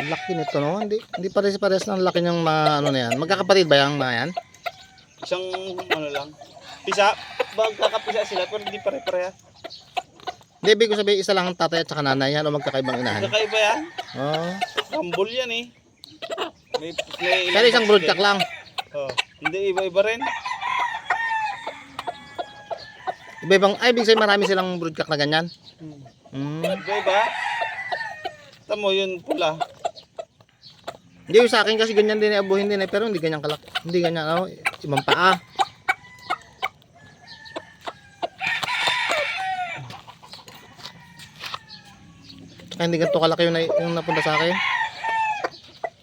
Laki nito, no? Hindi pares-pares ng laki ng mga ano na yan. Magkakapatid ba yung mga yan? Isang ano lang. Pisa, magkakapisa sila pero hindi pare-pareha. Hindi, ibig ko sabihin, isa lang ang tatay at saka nanay yan o magkakaibang inahan. Kakaiba yan. Oh. Rumble yan eh. May Pero isang broodcock lang. Oh, hindi iba-iba rin. Iba-ibang, ay, ibig sabihin marami silang broodcock na ganyan. Iba-iba. Tamo yun pula. Hindi, yung sa akin kasi ganyan din, abuhin din pero hindi ganyan kalaki. Hindi ganyan, ano, ibang paa. Tsaka hindi ganito kalaki yung napunta sa akin.